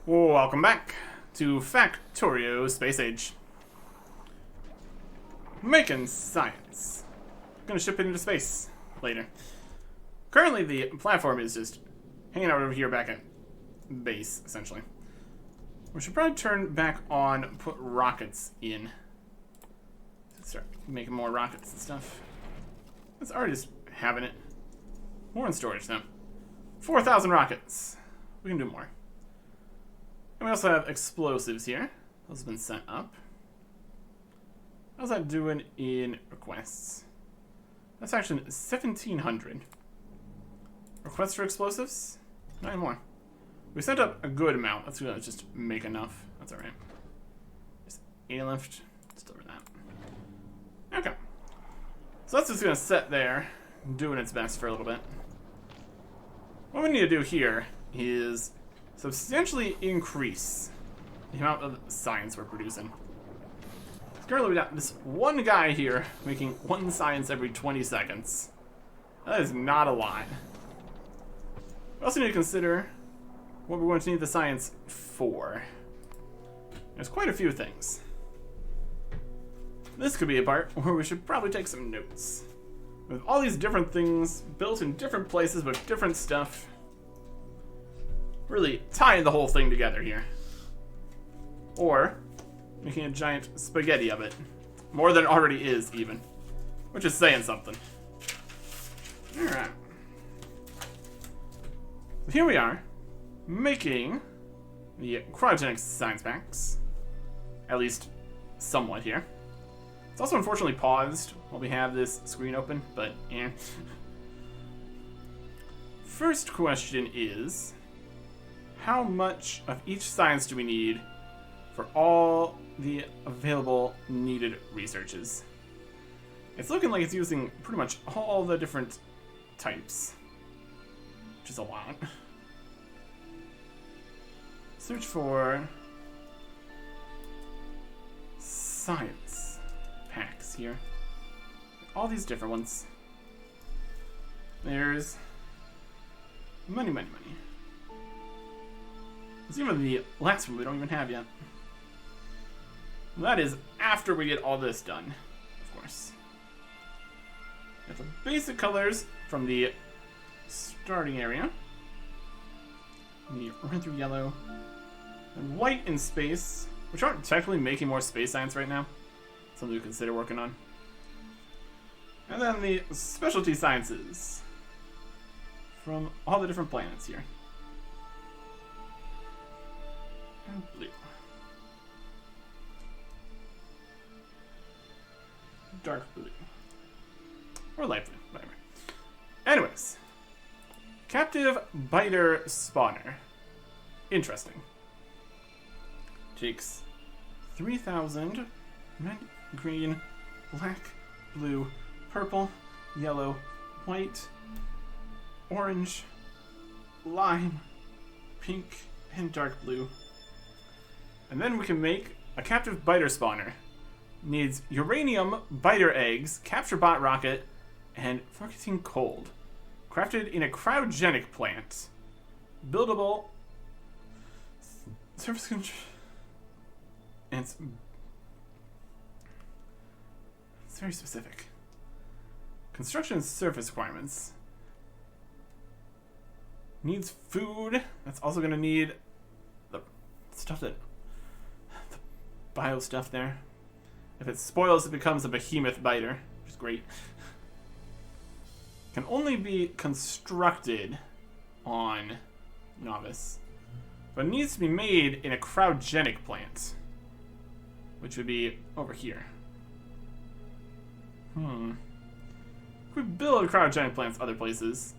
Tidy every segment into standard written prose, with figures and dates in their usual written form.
Welcome back to Factorio Space Age. Making science. Gonna ship it into space later. Currently, the platform is just hanging out over here back at base, essentially. We should probably turn back on, put rockets in. Start making more rockets and stuff. It's already just having it. More in storage now. 4,000 rockets. We can do more. And we also have explosives here. Those have been sent up. How's that doing in requests? That's actually 1,700. Requests for explosives? 9 more. We sent up a good amount. Let's just make enough. That's alright. Just A-lift. Just over that. Okay. So that's just going to sit there, doing its best for a little bit. What we need to do here is substantially increase the amount of science we're producing. Currently we got this one guy here making 1 science every 20 seconds. That is not a lot. We also need to consider what we're going to need the science for. There's quite a few things. This could be a part where we should probably take some notes. With all these different things built in different places with different stuff. Really tying the whole thing together here. Or making a giant spaghetti of it. More than it already is, even. Which is saying something. Alright. So here we are, making the cryogenic science packs. At least, somewhat here. It's also unfortunately paused while we have this screen open, but eh. First question is, how much of each science do we need for all the available needed researches? It's looking like it's using pretty much all the different types, which is a lot. Search for science packs here. All these different ones. There's money. There's even the last one we don't even have yet. That is after we get all this done, of course. Got the basic colors from the starting area. The red through yellow. And white in space, which aren't technically making more space science right now. Something to consider working on. And then the specialty sciences from all the different planets here. And blue. Dark blue. Or light blue, whatever. Anyways. Captive biter spawner. Interesting. Takes 3,000 red, green, black, blue, purple, yellow, white, orange, lime, pink, and dark blue. And then we can make a captive biter spawner. Needs uranium biter eggs, capture bot rocket, and focusing cold. Crafted in a cryogenic plant. Buildable. Surface control. And it's very specific. Construction and surface requirements. Needs food. That's also going to need the stuff that. The bio stuff there. If it spoils, it becomes a behemoth biter, which is great. Can only be constructed on Novice. But it needs to be made in a cryogenic plant. Which would be over here. If we build cryogenic plants other places,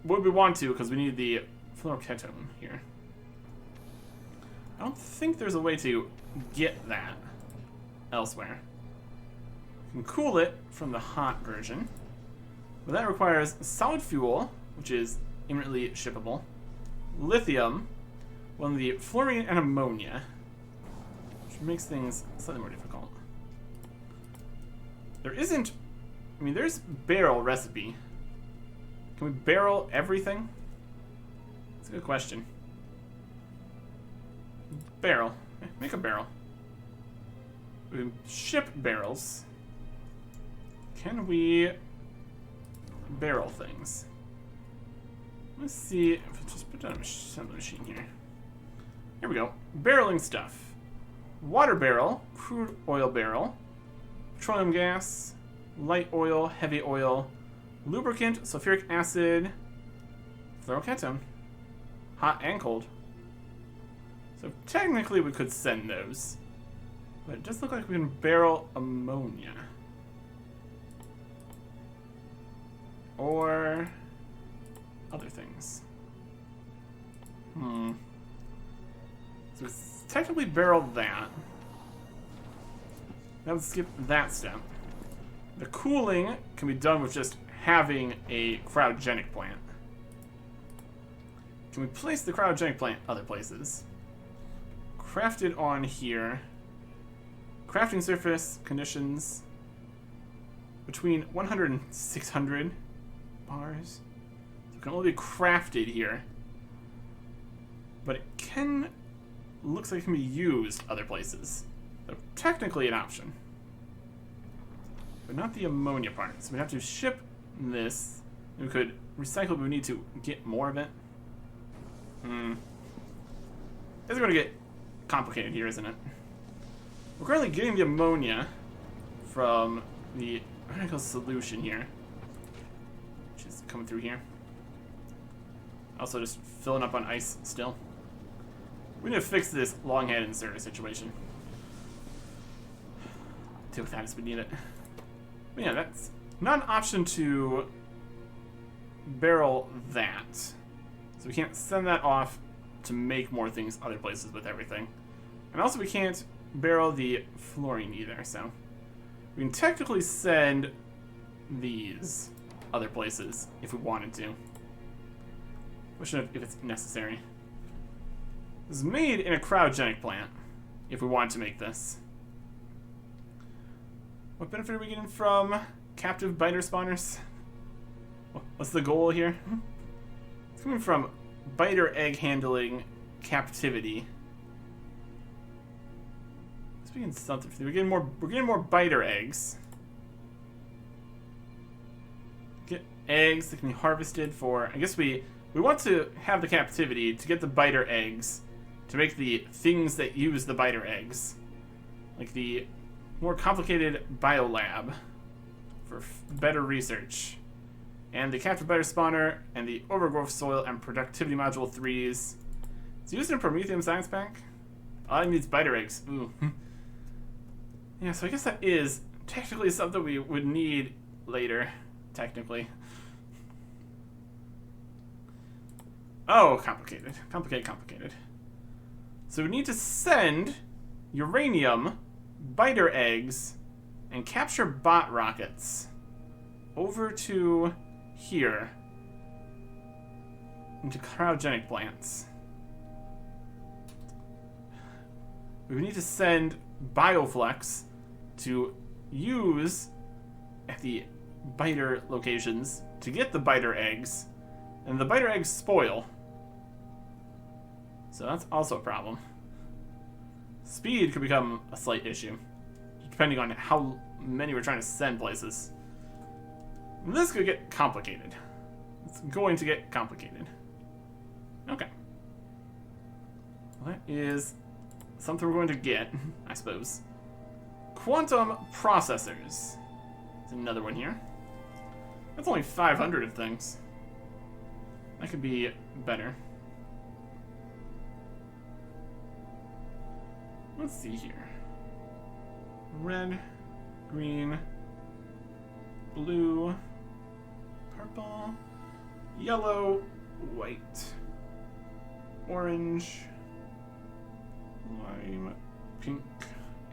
would we want to, because we need the fluoroketone here. I don't think there's a way to get that elsewhere. We can cool it from the hot version. But that requires solid fuel, which is imminently shippable. Lithium, one of the fluorine and ammonia, which makes things slightly more difficult. There isn't, I mean, there's barrel recipe. Can we barrel everything? That's a good question. barrel. Make a barrel. We can ship barrels. Can we barrel things? Let's see if I just put down a assembly machine here. Here we go. Barreling stuff. Water barrel, crude oil barrel, petroleum gas, light oil, heavy oil, lubricant, sulfuric acid, fluorocatone, hot and cold. So technically we could send those, but it doesn't look like we can barrel ammonia. Or other things. So let's technically barrel that. That would skip that step. The cooling can be done with just having a cryogenic plant. Can we place the cryogenic plant other places? Crafted on here. Crafting surface conditions between 100 and 600 bars. So it can only be crafted here. But it can, looks like it can be used other places. So technically an option. But not the ammonia part. So we have to ship this. We could recycle, but we need to get more of it. It's going to get complicated here, isn't it? We're currently getting the ammonia from the radical solution here, which is coming through here. Also just filling up on ice still. We need to fix this long head inserter situation. Deal with that as we need it. But yeah, that's not an option to barrel that. So we can't send that off to make more things other places with everything. And also we can't barrel the fluorine either, so we can technically send these other places if we wanted to. Question if it's necessary. This is made in a cryogenic plant, if we wanted to make this. What benefit are we getting from captive biter spawners? What's the goal here? It's coming from biter egg handling captivity. Let's begin something. We're getting more biter eggs. Get eggs that can be harvested for. I guess we want to have the captivity to get the biter eggs to make the things that use the biter eggs, like the more complicated biolab for better research. And the captive biter spawner and the overgrowth soil and productivity module 3s. It's used in a Prometheum science pack. All it needs biter eggs. Ooh. Yeah, so I guess that is technically something we would need later. Technically. Oh, complicated. Complicated. So we need to send uranium, biter eggs, and capture bot rockets over to here into cryogenic plants. We need to send bioflex to use at the biter locations to get the biter eggs, and the biter eggs spoil. So that's also a problem. Speed could become a slight issue, depending on how many we're trying to send places. This could get complicated. It's going to get complicated. Okay. Well, that is something we're going to get, I suppose. Quantum processors. There's another one here. That's only 500 of things. That could be better. Let's see here. Red, green, blue, purple, yellow, white, orange, lime, pink,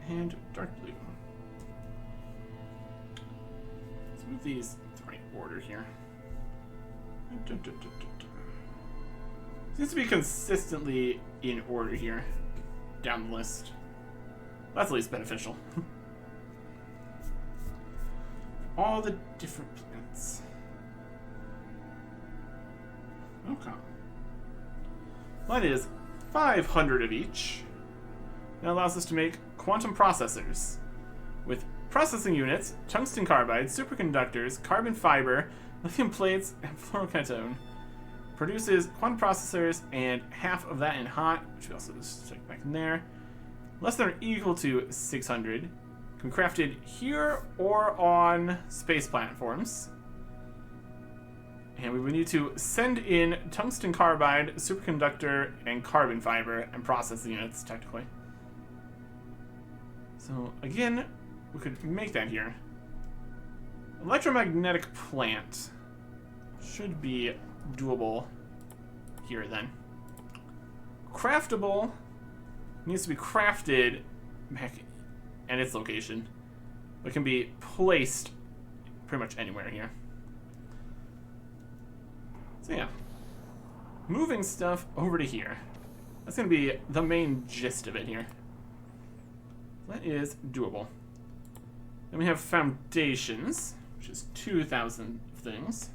and dark blue. Let's move these in the right order here. Seems to be consistently in order here, down the list. That's at least beneficial. All the different plants. Okay. Well, that is 500 of each. That allows us to make quantum processors. With processing units, tungsten carbide, superconductors, carbon fiber, lithium plates, and fluoroketone. Produces quantum processors and half of that in hot, which we also just stick back in there. Less than or equal to 600. Can be crafted here or on space platforms. And we would need to send in tungsten carbide, superconductor, and carbon fiber and process the units, technically. So, again, we could make that here. Electromagnetic plant should be doable here, then. Craftable needs to be crafted back at its location, but can be placed pretty much anywhere here. So yeah, moving stuff over to here. That's going to be the main gist of it here. That is doable. Then we have foundations, which is 2,000 things.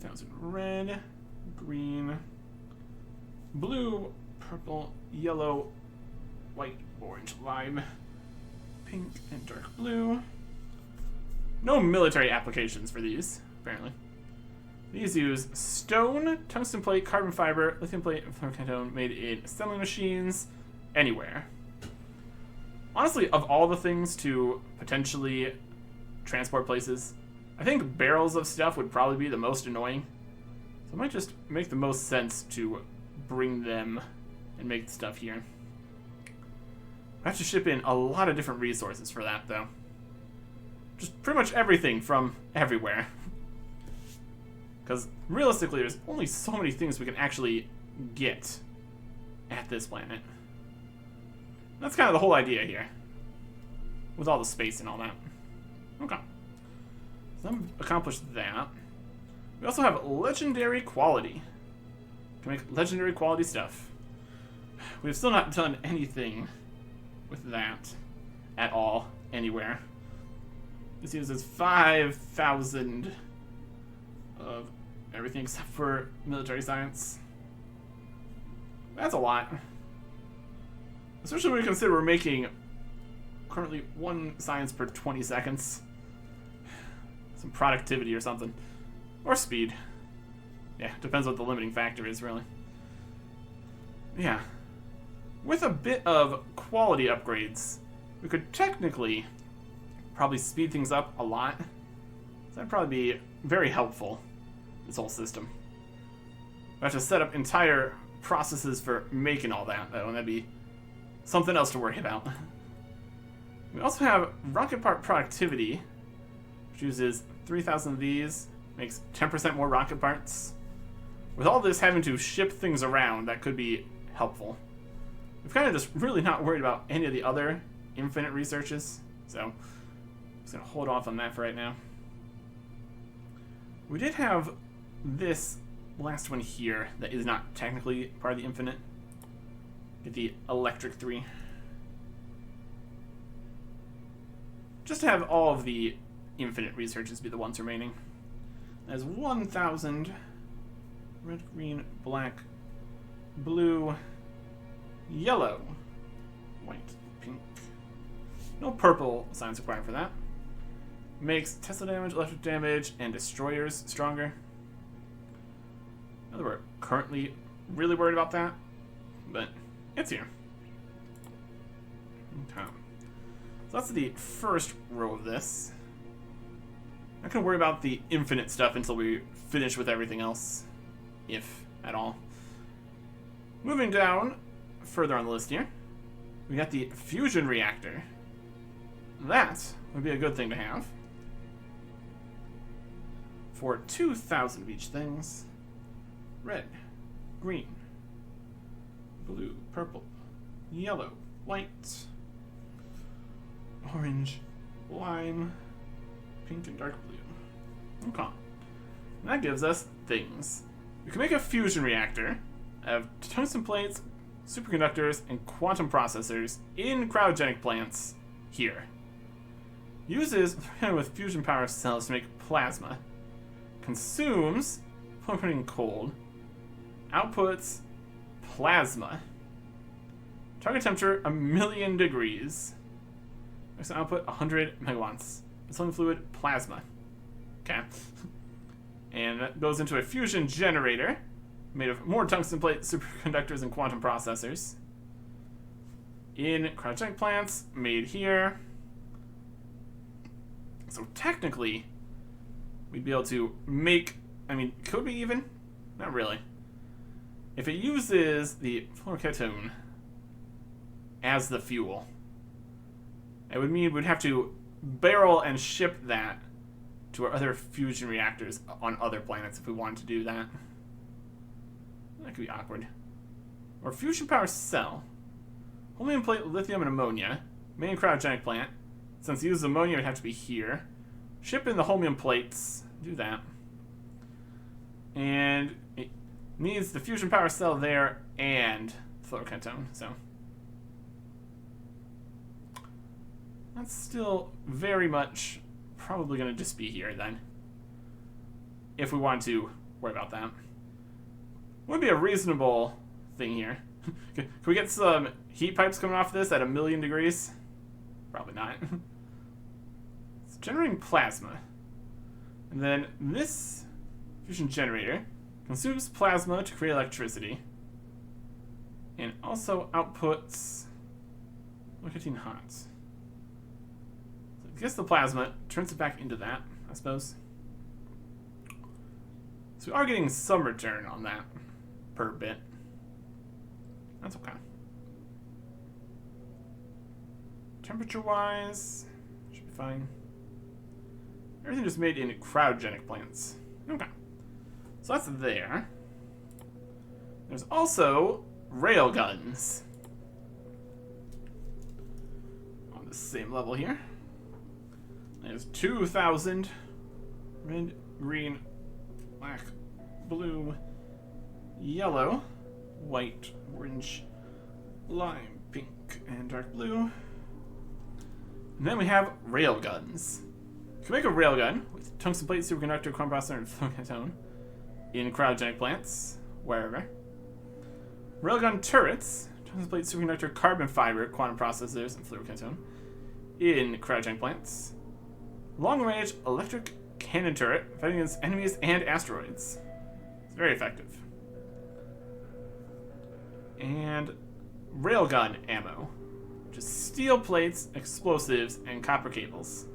2,000 red, green, blue, purple, yellow, white, orange, lime, pink, and dark blue. No military applications for these, apparently. These use stone, tungsten plate, carbon fiber, lithium plate, and fluoroketone made in assembly machines anywhere. Honestly, of all the things to potentially transport places, I think barrels of stuff would probably be the most annoying. So it might just make the most sense to bring them and make the stuff here. I have to ship in a lot of different resources for that, though. Just pretty much everything from everywhere. Because realistically, there's only so many things we can actually get at this planet. That's kind of the whole idea here. With all the space and all that. Okay. So I've accomplished that. We also have legendary quality. Can make legendary quality stuff. We've still not done anything with that at all, anywhere. This uses 5,000 of everything except for military science. That's a lot. Especially when we consider we're making currently 1 science per 20 seconds. Some productivity or something. Or speed. Yeah, depends what the limiting factor is, really. Yeah. With a bit of quality upgrades, we could technically probably speed things up a lot. So that'd probably be very helpful, this whole system. We have to set up entire processes for making all that, though, and that'd be something else to worry about. We also have rocket part productivity, which uses 3,000 of these, makes 10% more rocket parts. With all this having to ship things around, that could be helpful. We've kind of just really not worried about any of the other infinite researches, so I'm just going to hold off on that for right now. We did have this last one here that is not technically part of the infinite. Get the electric 3. Just to have all of the infinite researches be the ones remaining. That's 1,000 red, green, black, blue, yellow, white, pink. No purple science required for that. Makes Tesla damage, electric damage, and destroyers stronger. Not that we're currently really worried about that, but it's here. Okay. So that's the first row of this. Not gonna worry about the infinite stuff until we finish with everything else, if at all. Moving down further on the list here, we got the fusion reactor. That would be a good thing to have. For 2,000 of each things. Red, green, blue, purple, yellow, white, orange, lime, pink, and dark blue. Okay. And that gives us things. We can make a fusion reactor, have tungsten plates, superconductors, and quantum processors in cryogenic plants here. Uses with fusion power cells to make plasma. Consumes when putting cold. Outputs plasma. Target temperature 1,000,000 degrees. Maximum output 100 megawatts. Dissolving fluid plasma. Okay. And that goes into a fusion generator made of more tungsten plate superconductors and quantum processors. In cryogenic plants made here. So technically, we'd be able to make, I mean, could we even? Not really. If it uses the fluoroketone as the fuel, it would mean we'd have to barrel and ship that to our other fusion reactors on other planets if we wanted to do that. That could be awkward. Or fusion power cell. Holmium plate, lithium, and ammonia. Main cryogenic plant. Since it uses ammonia, it would have to be here. Ship in the holmium plates. Do that. And it needs the fusion power cell there and fluoroketone, so. That's still very much probably going to just be here then. If we want to worry about that. Would be a reasonable thing here. Can we get some heat pipes coming off this at 1,000,000 degrees? Probably not. It's generating plasma. And then this fusion generator consumes plasma to create electricity. And also outputs... Look at hot. So I guess the plasma turns it back into that, I suppose. So we are getting some return on that per bit. That's okay. Temperature-wise, should be fine. Everything just made in cryogenic plants. Okay. So that's there. There's also rail guns. On the same level here. There's 2,000 red, green, black, blue, yellow, white, orange, lime, pink, and dark blue. And then we have rail guns. You can make a rail gun with tungsten plate, superconductor, quantum processor, and fluoroketone in cryogenic plants, wherever. Railgun turrets, tungsten plate, superconductor, carbon fiber, quantum processors, and fluoroketone in cryogenic plants. Long-range electric cannon turret fighting against enemies and asteroids. It's very effective. And railgun ammo, which is steel plates, explosives, and copper cables.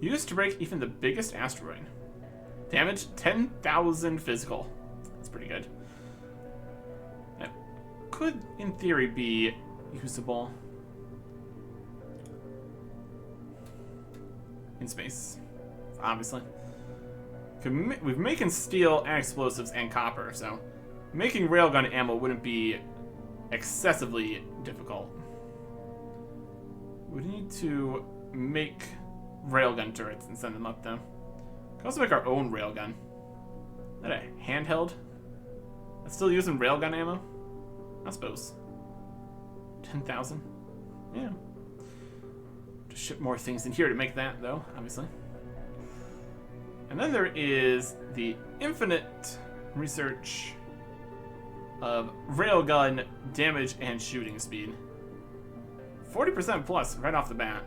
Used to break even the biggest asteroid. Damage 10,000 physical. That's pretty good. That could, in theory, be usable in space, obviously. We've making steel and explosives and copper, so making railgun ammo wouldn't be excessively difficult. We need to make railgun turrets and send them up, though. We can also make our own railgun. Is that a handheld? That's still using railgun ammo? I suppose. 10,000? Yeah. Just ship more things in here to make that, though, obviously. And then there is the infinite research of railgun damage and shooting speed. 40% plus right off the bat.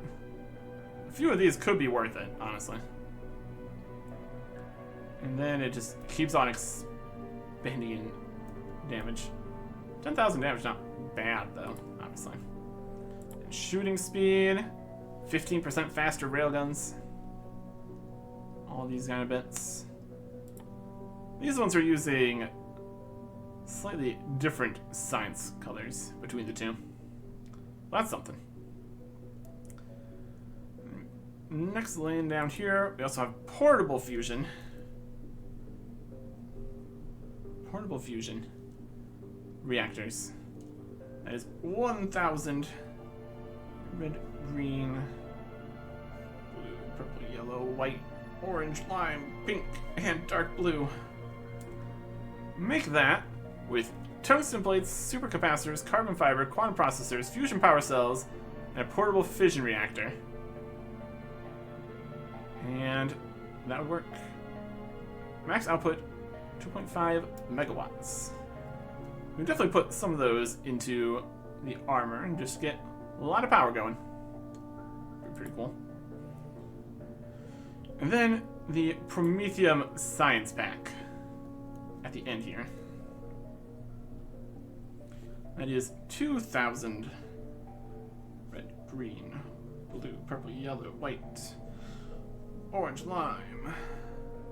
A few of these could be worth it, honestly. And then it just keeps on expanding in damage. 10,000 damage, not bad though, obviously. And shooting speed, 15% faster railguns. All these kind of bits. These ones are using slightly different science colors between the two. Well, that's something. Next lane down here, we also have portable fusion. Portable fusion reactors. That is 1,000 red, green, blue, purple, yellow, white, orange, lime, pink, and dark blue. Make that with tungsten plates, supercapacitors, carbon fiber, quantum processors, fusion power cells, and a portable fission reactor. And that would work. Max output, 2.5 megawatts. We've definitely put some of those into the armor and just get a lot of power going. Pretty cool. And then the Promethium Science Pack at the end here. That is 2,000 red, green, blue, purple, yellow, white, orange, lime,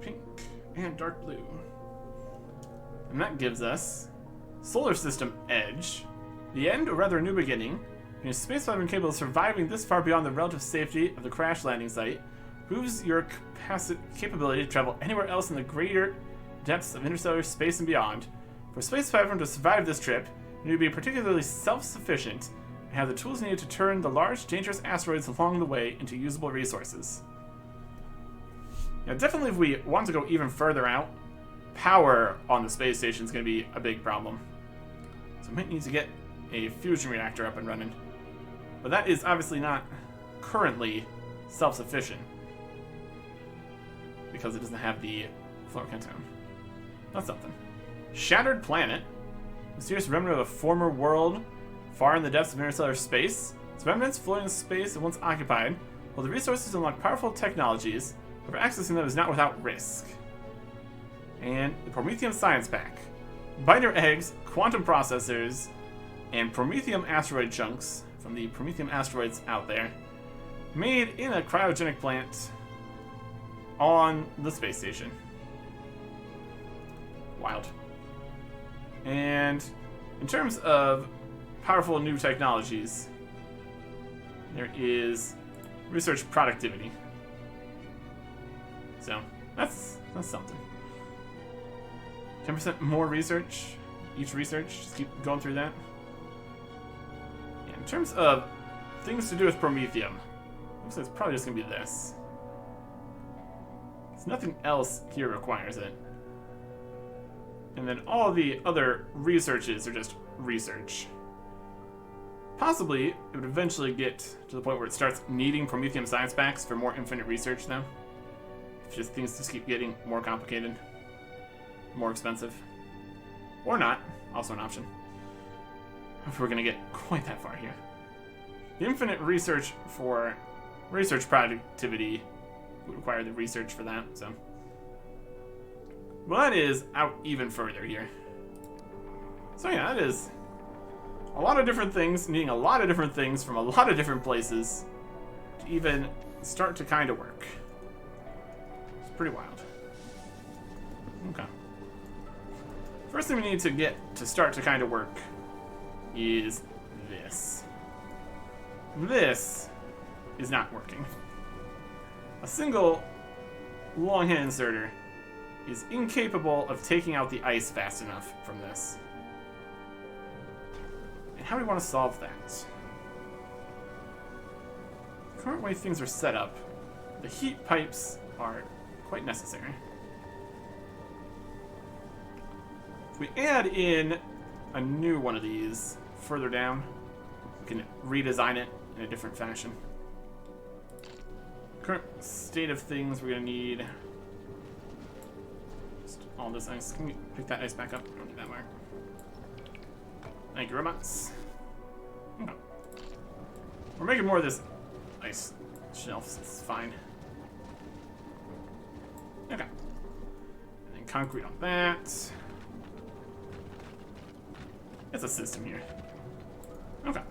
pink, and dark blue. And that gives us Solar System Edge, the end, or rather a new beginning. Your spaceflight incapable of surviving this far beyond the relative safety of the crash landing site proves your capability to travel anywhere else in the greater depths of interstellar space and beyond. For a spaceflight to survive this trip, you need to be particularly self-sufficient and have the tools needed to turn the large, dangerous asteroids along the way into usable resources. Now, definitely if we want to go even further out, power on the space station is going to be a big problem. So we might need to get a fusion reactor up and running. But that is obviously not currently self-sufficient, because it doesn't have the fluorocantone. That's something. Shattered planet. Mysterious remnant of a former world far in the depths of interstellar space. Its remnants floating in space and once occupied, while the resources unlock powerful technologies, but accessing them is not without risk. And the Promethium Science Pack. Biter eggs, quantum processors, and Promethium asteroid chunks from the Promethium asteroids out there, made in a cryogenic plant on the space station. Wild. And in terms of powerful new technologies, there is research productivity. So that's something. 10% more research. Each research, just keep going through that. Yeah, in terms of things to do with Promethium, looks like it's probably just gonna be this. There's nothing else here requires it. And then all the other researches are just research. Possibly, it would eventually get to the point where it starts needing Promethium science packs for more infinite research, though. If just things just keep getting more complicated, more expensive. Or not, also an option. If we're gonna get quite that far here. The infinite research for research productivity would require the research for that, so. Well, that is out even further here. So yeah, that is a lot of different things, needing a lot of different things from a lot of different places to even start to kind of work. It's pretty wild. Okay. First thing we need to get to start to kind of work is this. This is not working. A single long hand inserter is incapable of taking out the ice fast enough from this. And how do we want to solve that? The current way things are set up, the heat pipes are quite necessary. If we add in a new one of these further down, we can redesign it in a different fashion. Current state of things, we're going to need just all this ice. Can we pick that ice back up? Don't do that, Mark. Thank you, robots. Okay. We're making more of this ice shelves. It's fine. Okay. And then concrete on that. It's a system here. Okay.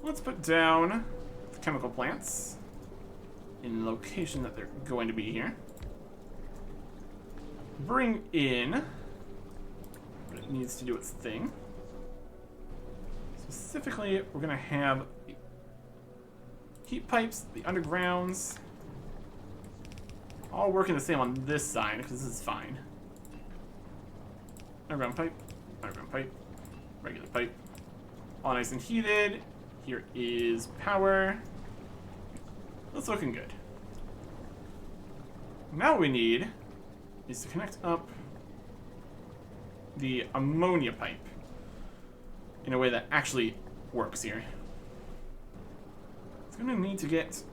Let's put down the chemical plants in the location that they're going to be here. Bring in what it needs to do its thing. Specifically, we're going to have the heat pipes, the undergrounds, all working the same on this side, because this is fine. Underground pipe, regular pipe. All nice and heated. Here is power. That's looking good. Now what we need is to connect up the ammonia pipe in a way that actually works here. It's going to need to get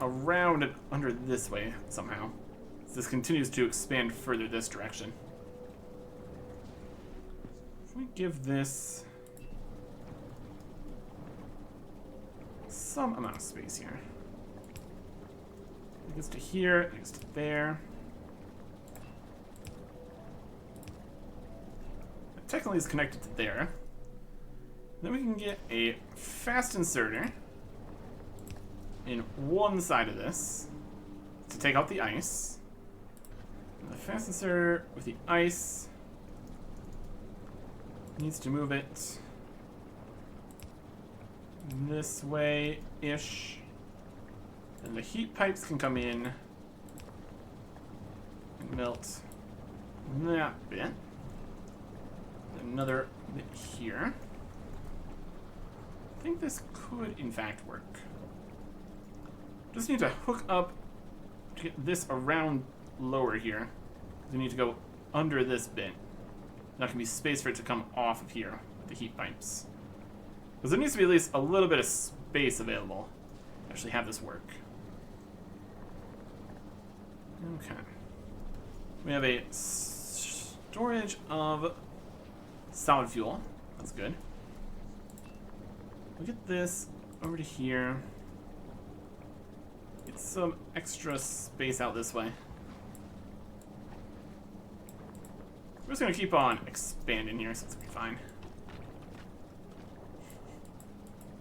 around and under this way somehow. So this continues to expand further this direction. If we give this some amount of space here. It gets to here, it gets to there. It technically is connected to there. Then we can get a fast inserter in one side of this to take out the ice. And the fast inserter with the ice needs to move it this way-ish. And the heat pipes can come in and melt that bit. Another bit here. I think this could, in fact, work. Just need to hook up to get this around lower here. We need to go under this bit. That can be space for it to come off of here with the heat pipes. Because there needs to be at least a little bit of space available to actually have this work. Okay. We have a storage of solid fuel. That's good. We'll get this over to here. Get some extra space out this way. We're just gonna keep on expanding here, so it's gonna be fine.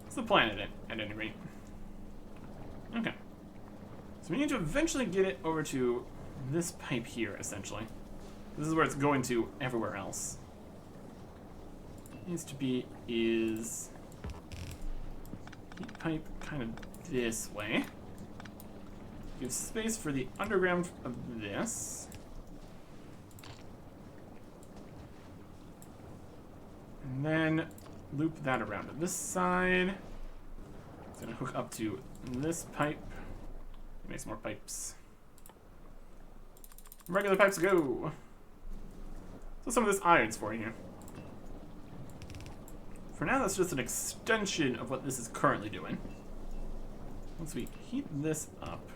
It's the plan at any rate. Okay. So we need to eventually get it over to this pipe here, essentially. This is where it's going to everywhere else. It needs to be is heat pipe kind of this way. Give space for the underground of this. And then loop that around to this side. It's gonna hook up to this pipe. Make some more pipes. Regular pipes go. So some of this iron's for here. For now, that's just an extension of what this is currently doing. Once we heat this up,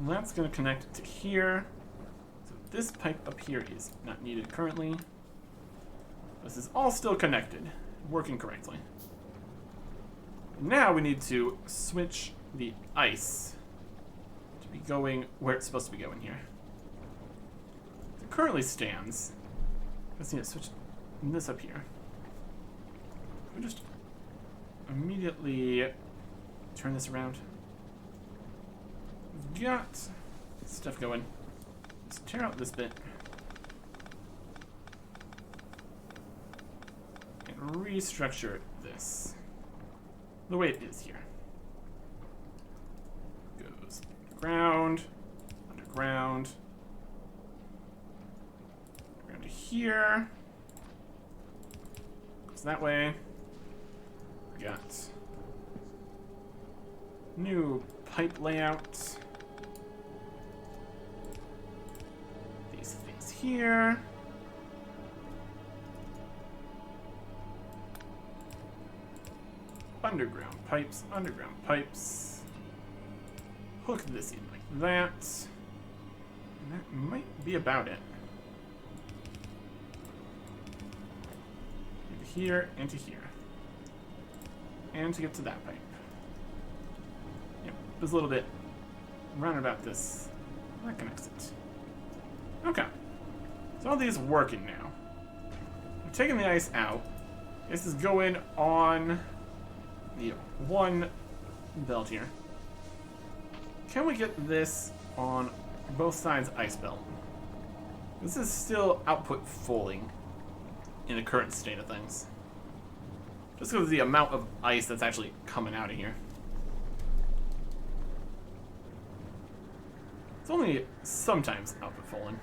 that's going to connect to here. So this pipe up here is not needed currently. This is all still connected, working correctly. Now we need to switch the ice to be going where it's supposed to be going here. It currently stands. Let's need to switch this up here. We just immediately turn this around. We've got stuff going. Let's tear out this bit and restructure this the way it is here. Goes underground, underground, around to here. Goes that way. We got new pipe layout. These things here. Underground pipes. Hook this in like that. And that might be about it. And here and to here. And to get to that pipe. Yep, there's a little bit round about this. That connects it. Okay. So all these are working now. I'm taking the ice out. This is going on the one belt here. Can we get this on both sides ice belt? This is still output fulling in the current state of things. Just because of the amount of ice that's actually coming out of here. It's only sometimes output fulling.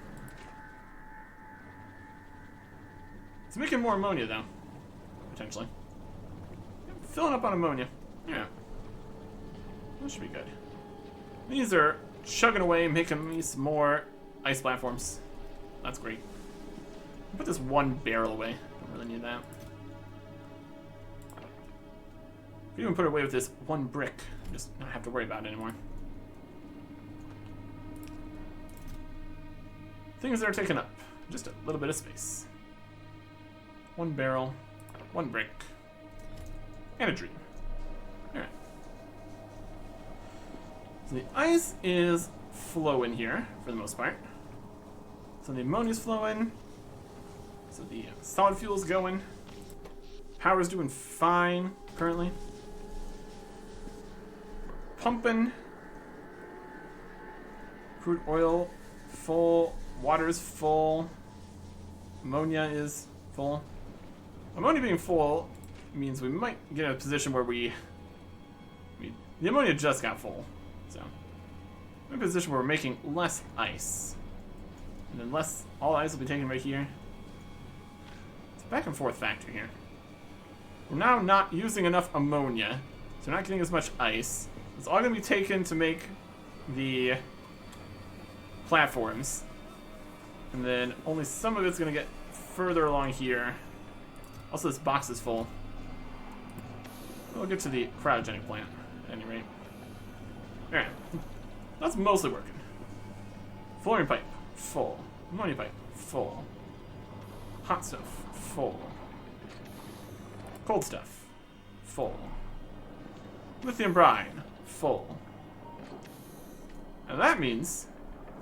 It's making more ammonia though, potentially. Filling up on ammonia. Yeah. That should be good. These are chugging away, making me some more ice platforms. That's great. I'll put this one barrel away. Don't really need that. Could even put it away with this one brick. Just not have to worry about it anymore. Things that are taking up just a little bit of space. One barrel, one brick. And a dream. So the ice is flowing here for the most part. So the ammonia's flowing. So the solid fuel's going. Power's doing fine currently. We're pumping. Crude oil full. Water's full. Ammonia is full. Ammonia being full means we might get in a position where the ammonia just got full. So we're in a position where we're making less ice. And then all the ice will be taken right here. It's a back and forth factor here. We're now not using enough ammonia, so we're not getting as much ice. It's all going to be taken to make the platforms. And then only some of it's going to get further along here. Also, this box is full. We'll get to the cryogenic plant, at any rate. Alright. That's mostly working. Fluorine pipe, full. Ammonia pipe, full. Hot stuff, full. Cold stuff, full. Lithium brine, full. And that means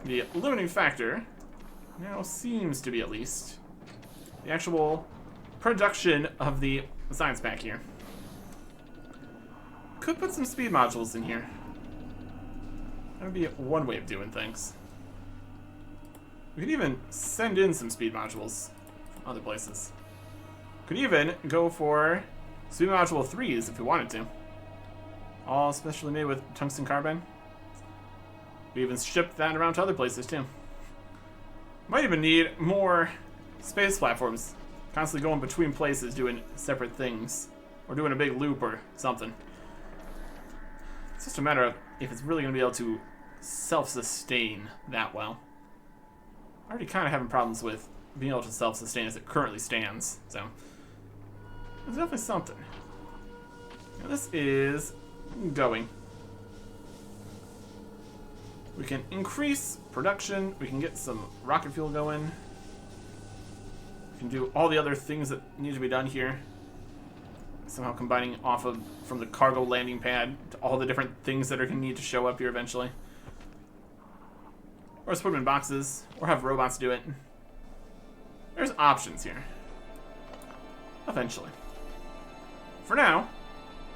the limiting factor now seems to be, at least, the actual production of the science pack here. Could put some speed modules in here. That would be one way of doing things. We could even send in some speed modules from other places. Could even go for speed module 3s if we wanted to. All specially made with tungsten carbide. We even ship that around to other places too. Might even need more space platforms. Constantly going between places doing separate things. Or doing a big loop or something. It's just a matter of if it's really going to be able to self-sustain that well. Already kind of having problems with being able to self-sustain as it currently stands. So, there's definitely something. Now this is going. We can increase production. We can get some rocket fuel going. We can do all the other things that need to be done here. Somehow combining off of from the cargo landing pad to all the different things that are going to need to show up here eventually. Or just put them in boxes, or have robots do it. There's options here. Eventually. For now,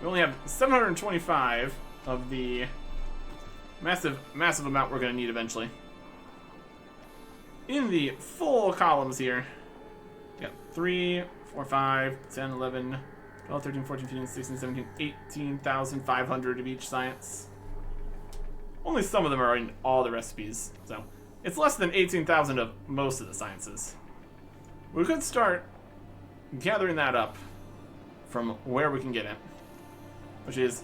we only have 725 of the massive amount we're going to need eventually. In the full columns here, we got 3, 4, 5, 10, 11, 12, 13, 14, 15, 16, 17, 18,500 of each science. Only some of them are in all the recipes, so it's less than 18,000 of most of the sciences. We could start gathering that up from where we can get it, which is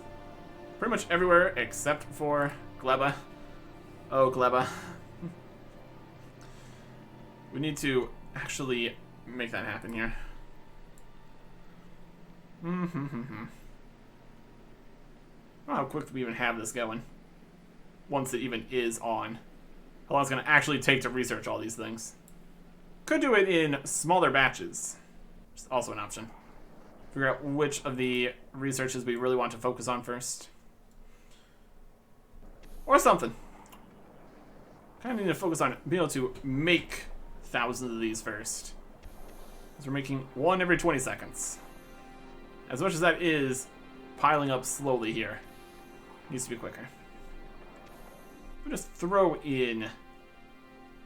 pretty much everywhere except for Gleba. Oh, Gleba. We need to actually make that happen here. I don't know how quick we even have this going. Once it even is on. How long it's going to actually take to research all these things. Could do it in smaller batches. Which is also an option. Figure out which of the researches we really want to focus on first. Or something. Kind of need to focus on being able to make thousands of these first. Because we're making one every 20 seconds. As much as that is piling up slowly here. Needs to be quicker. We'll just throw in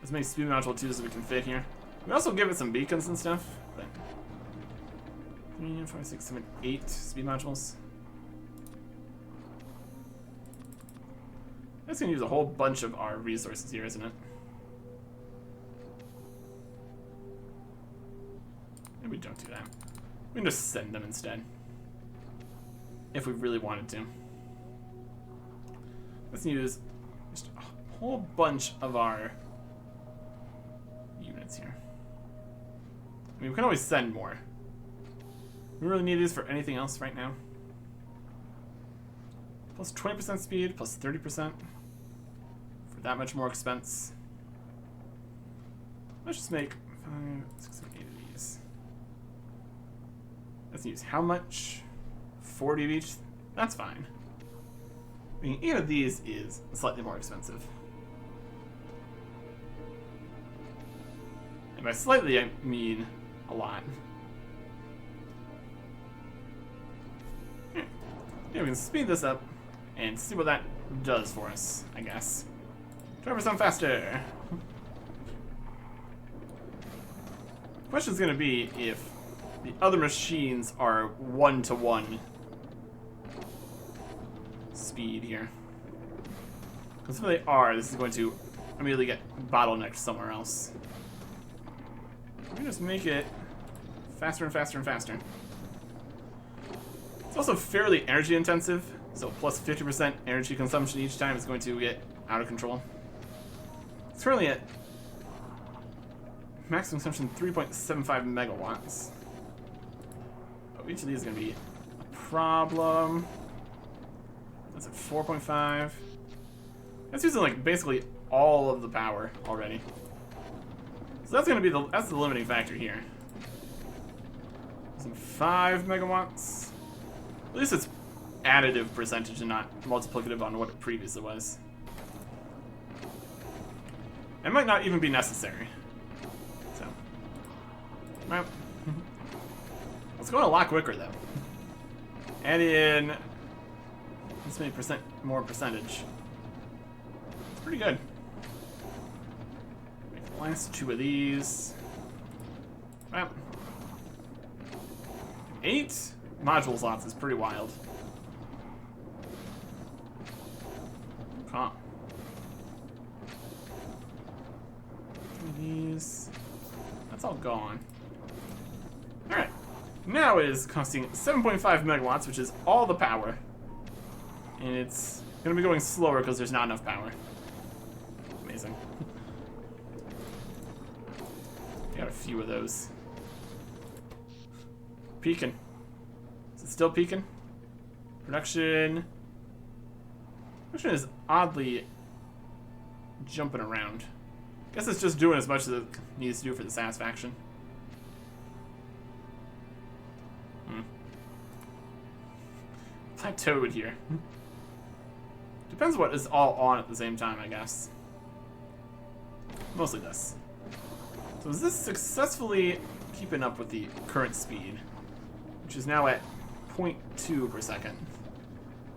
as many speed module 2s as we can fit here. We also give it some beacons and stuff. But 3, 4, 6, 7, 8 speed modules. That's going to use a whole bunch of our resources here, isn't it? Maybe we don't do that. We can just send them instead. If we really wanted to. Let's use just a whole bunch of our units here. I mean, we can always send more. We really need these for anything else right now. Plus 20% speed, plus 30%. For that much more expense. Let's just make 5, 6, 7, 8 of these. Let's use how much? 40 of each? That's fine. I mean, each of these is slightly more expensive. And by slightly, I mean a lot. Yeah, we can speed this up and see what that does for us, I guess. 12% faster. The question's gonna be if the other machines are 1-to-1 speed here. Because if they are, this is going to immediately get bottlenecked somewhere else. We can just make it faster and faster and faster. It's also fairly energy intensive, so plus 50% energy consumption each time is going to get out of control. It's currently at maximum consumption 3.75 megawatts. But each of these is going to be a problem. That's at 4.5. That's using like basically all of the power already. So that's going to be the limiting factor here. Using 5 megawatts. At least it's additive percentage and not multiplicative on what it previously was. It might not even be necessary. So, well, it's going a lot quicker though. Add in this many more percentage. It's pretty good. Make the last 2 of these. Well, 8 module slots is pretty wild. Huh. These. That's all gone. Alright. Now it is costing 7.5 megawatts, which is all the power. And it's going to be going slower because there's not enough power. Amazing. Got a few of those. Peaking. Is it still peaking? Production is oddly jumping around. Guess it's just doing as much as it needs to do for the satisfaction. Plateaued here. Depends what is all on at the same time, I guess. Mostly this. So is this successfully keeping up with the current speed? Which is now at 0.2 per second.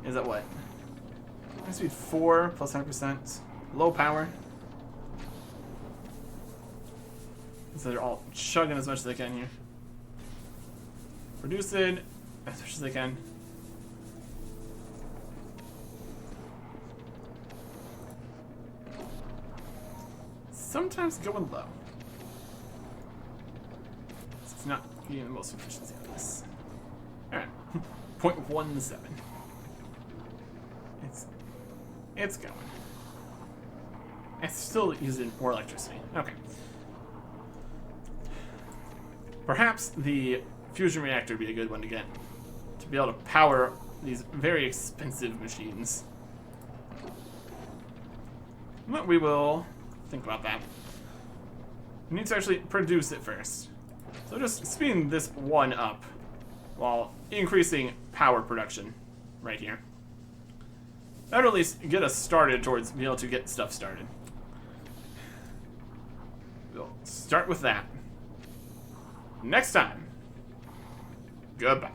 Is that what? High speed 4 plus 100%. Low power. So they're all chugging as much as they can here. Reduce it as much as they can. Sometimes going low. It's not getting the most efficiency out of this. Alright. 0.17. It's going. It's still using more electricity. Okay. Perhaps the fusion reactor would be a good one to get. To be able to power these very expensive machines. But we will think about that. We need to actually produce it first. So just speeding this one up while increasing power production right here. That would at least get us started towards being able to get stuff started. We'll start with that. Next time. Goodbye.